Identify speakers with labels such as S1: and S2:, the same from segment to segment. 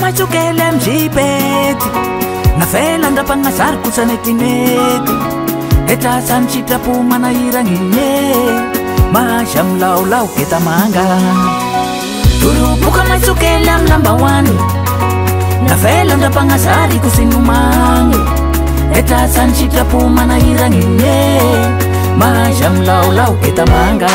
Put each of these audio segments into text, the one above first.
S1: maitsokely amy jipety nafelandra panazary kosanety mety etrasany sitrapo manahiragny mahazy amy laolao ketamanga toroboka maitsokely amy lambahoany nafelandra panazary kosinomagny etrasany sitrapo manahiragny mahazy amy laolao ketamanga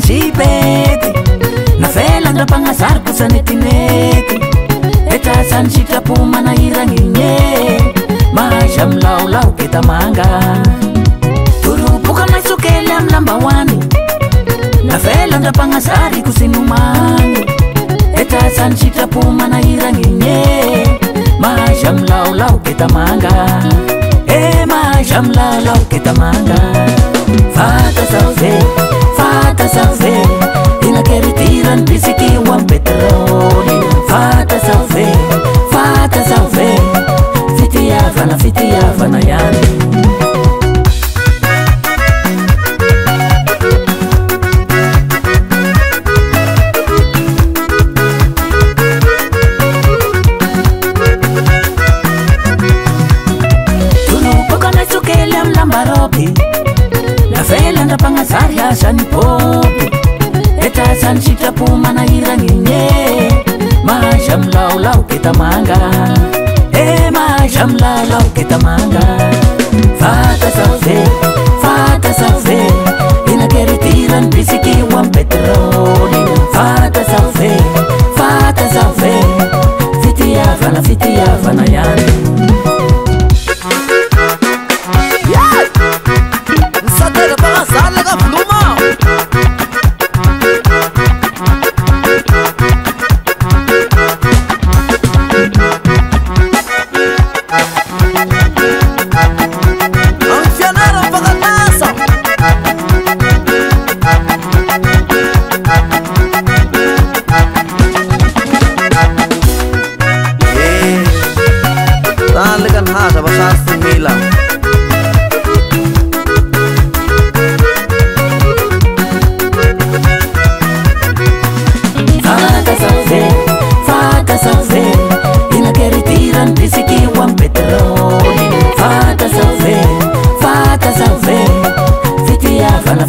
S1: jipety nafelandra panazary kosanety mety etrasany sitrapo manahiragny mahazy amy laolao ketamanga toroboka maitsokely amy lambahoany nafelandra panazary kosinomagny etrasany sitrapo manahiragny mahazy amy laolao ketamanga mahazy amy laolao ketamanga fata salve inakeritiran bisiki wan petroli fata salve fitiavana yani tulupoka maitsokely amy lambaroby nafelandra panazary asany poby etrasany sitrapo manahiragny mahazy amy laolao ketamanga mahazy amy laolao ketamanga fata salve inakeritiran bisiki wan petroli fata salve fitiavana yani fata salve inakeritiran bisiki wan petroli fata salve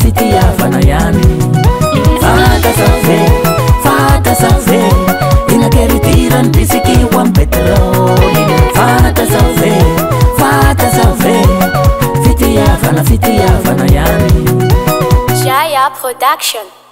S1: fitiavana yani fata salve inakeritiran bisiki wan petroli fata salve fitiavana yani
S2: Jaya Production.